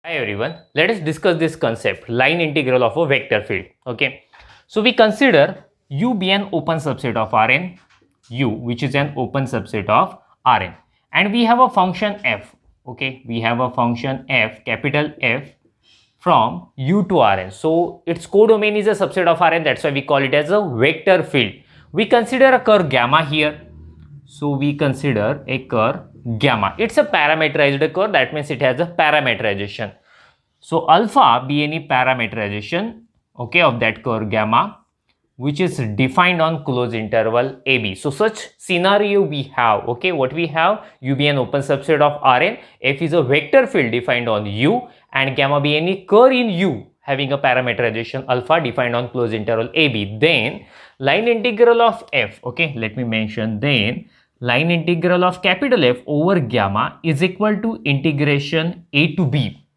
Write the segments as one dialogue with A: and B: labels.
A: Hi everyone, let us discuss this concept line integral of a vector field. Okay, so we consider U be an open subset of Rn, U which is an open subset of Rn, and we have a function f. Okay, we have a function f, capital F, from U to Rn. So its codomain is a subset of Rn, that's why we call it as a vector field. We consider a curve gamma here. So we consider a curve gamma. It's a parameterized curve, that means it has a parameterization. So alpha be any parameterization, okay, of that curve gamma, which is defined on closed interval AB. So such scenario we have, okay, what we have, U be an open subset of Rn, F is a vector field defined on U, and gamma be any curve in U having a parameterization alpha defined on closed interval AB. Then line integral of F, okay, let me mention, then line integral of capital F over gamma is equal to integration A to B.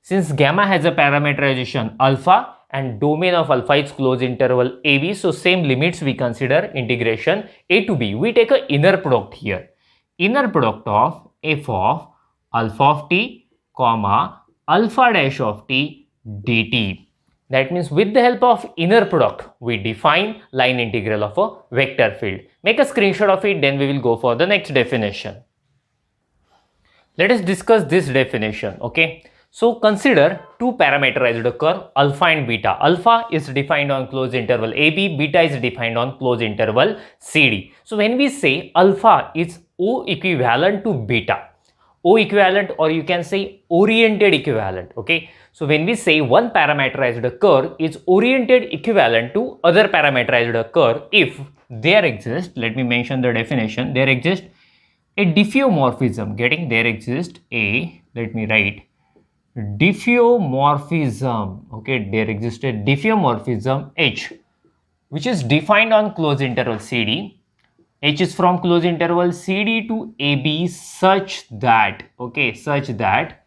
A: Since gamma has a parameterization alpha and domain of alpha is closed interval AB, so same limits we consider integration A to B. We take an inner product here. Inner product of f of alpha of t, comma, alpha dash of t dt. That means with the help of inner product, we define line integral of a vector field. Make a screenshot of it, then we will go for the next definition. Let us discuss this definition, okay. So consider two parameterized curve alpha and beta. Alpha is defined on closed interval AB, beta is defined on closed interval CD. So when we say alpha is O equivalent to beta, O equivalent, or you can say oriented equivalent, okay. So when we say one parameterized curve is oriented equivalent to other parameterized curve if there exists, let me mention the definition, there exists a diffeomorphism, getting there exists a, let me write, diffeomorphism, okay, there exists a diffeomorphism H, which is defined on closed interval CD. H is from closed interval CD to AB such that, okay, such that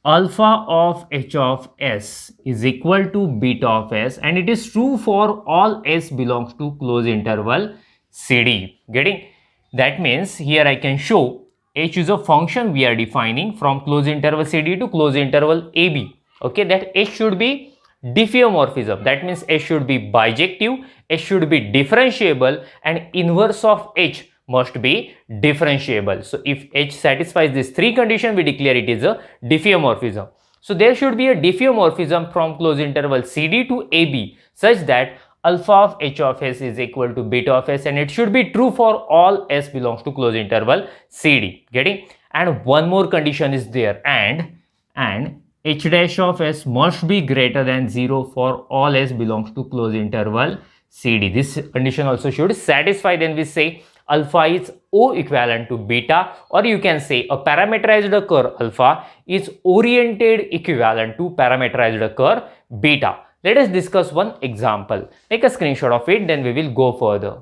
A: alpha of H of S is equal to beta of S, and it is true for all S belongs to closed interval CD. Getting? That means here I can show H is a function we are defining from closed interval CD to closed interval AB. Okay, that H should be diffeomorphism. That means H should be bijective, H should be differentiable, and inverse of H must be differentiable. So if H satisfies these three conditions, we declare it is a diffeomorphism. So there should be a diffeomorphism from closed interval CD to AB such that alpha of H of S is equal to beta of S, and it should be true for all S belongs to closed interval CD. Getting? And one more condition is there, and H dash of S must be greater than 0 for all S belongs to closed interval CD. This condition also should satisfy. Then we say alpha is O equivalent to beta, or you can say a parameterized curve alpha is oriented equivalent to parameterized curve beta. Let us discuss one example. Take a screenshot of it, then we will go further.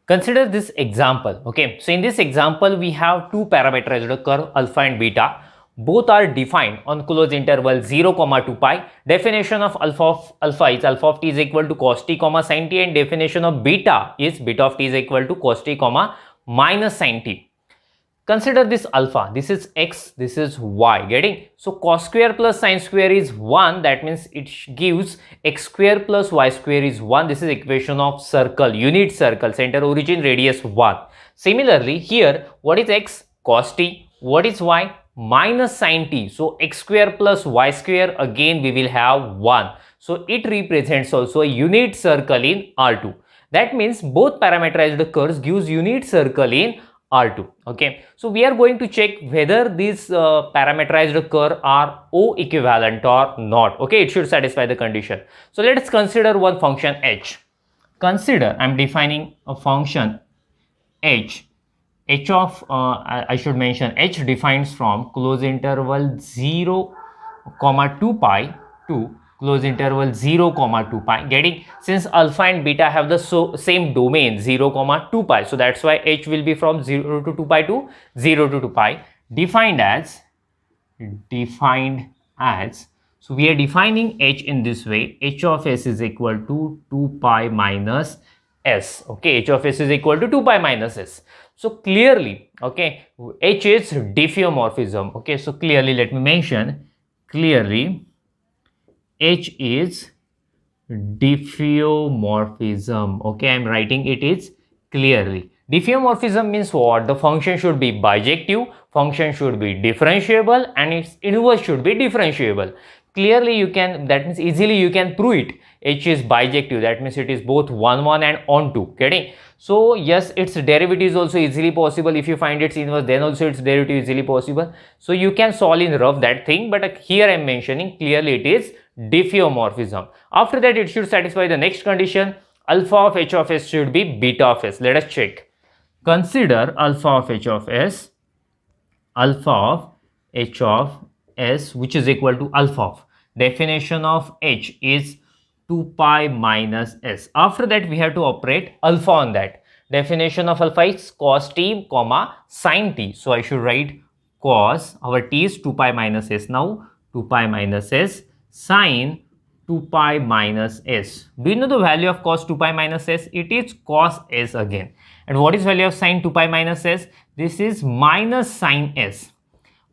A: Consider this example, okay. So in this example, we have two parameterized curve alpha and beta. Both are defined on closed interval 0, 2 pi. Definition of alpha is alpha of t is equal to cos t, sin t, and definition of beta is beta of t is equal to cos t, minus sin t. Consider this alpha, this is x, this is y. Getting? So cos square plus sin square is 1, that means it gives x square plus y square is 1. This is equation of circle, unit circle, center, origin, radius 1. Similarly here, what is x? Cos t. What is y? Minus sin t. So x square plus y square, again we will have 1. So it represents also a unit circle in R2. That means both parameterized curves gives unit circle in R2. Okay, so we are going to check whether these parameterized curve are O equivalent or not. Okay, it should satisfy the condition. So let us consider one function h. Consider I am defining a function h. H of I should mention h defines from closed interval 0, 2 pi to close interval 0, 2 pi. Getting? Since alpha and beta have the same domain 0, 2 pi, so that's why h will be from 0 to 2 pi to 0 to 2 pi. Defined as, so we are defining h in this way, h of s is equal to 2 pi minus s. Okay, h of s is equal to 2 pi minus s. So clearly, okay, h is diffeomorphism. Okay, so clearly let me mention, clearly h is diffeomorphism. Okay, I'm writing it is clearly. Diffeomorphism means what? The function should be bijective, function should be differentiable, and its inverse should be differentiable. Clearly you can, that means easily you can prove it. H is bijective, that means it is both 1 1 and on 2. Getting? So yes, its derivative is also easily possible. If you find its inverse, then also its derivative is easily possible. So you can solve in rough that thing, but here I am mentioning clearly it is diffeomorphism. After that, it should satisfy the next condition. Alpha of h of s should be beta of s. Let us check. Consider alpha of h of s, alpha of h of s, which is equal to alpha of, definition of h is 2 pi minus s. After that, we have to operate alpha on that. Definition of alpha is cos t comma sin t. So I should write cos, our t is 2 pi minus s now, 2 pi minus s, sin 2 pi minus s. Do you know the value of cos 2 pi minus s? It is cos s again. And what is value of sin 2 pi minus s? This is minus sin s.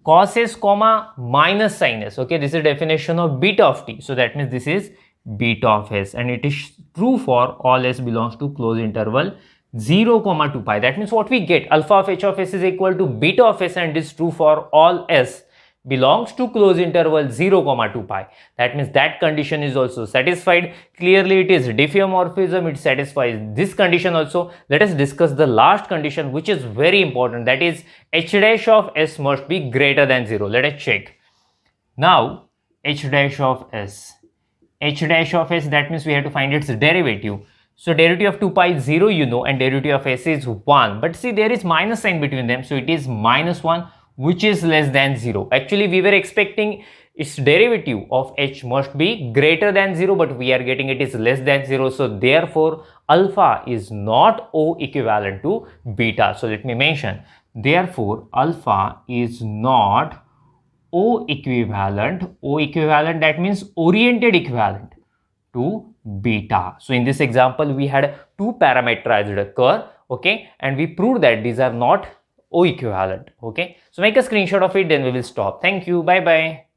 A: Cos s comma minus sin s. Okay, this is definition of beta of t. So that means this is beta of s, and it is true for all s belongs to closed interval 0 comma 2 pi. That means what we get, alpha of h of s is equal to beta of s, and it is true for all s belongs to closed interval 0 comma 2 pi. That means that condition is also satisfied. Clearly it is diffeomorphism, it satisfies this condition also. Let us discuss the last condition, which is very important, that is h dash of s must be greater than 0. Let us check. Now h dash of s, that means we have to find its derivative. So derivative of 2 pi is 0, you know, and derivative of s is 1. But see, there is minus sign between them, so it is minus 1, which is less than 0. Actually, we were expecting its derivative of h must be greater than 0, but we are getting it is less than 0. So therefore, alpha is not O equivalent to beta. So let me mention, therefore, alpha is not O equivalent. O equivalent, that means oriented equivalent to beta. So in this example, we had two parameterized curve, okay, and we proved that these are not O equivalent. Okay, so make a screenshot of it, then we will stop. Thank you. Bye bye.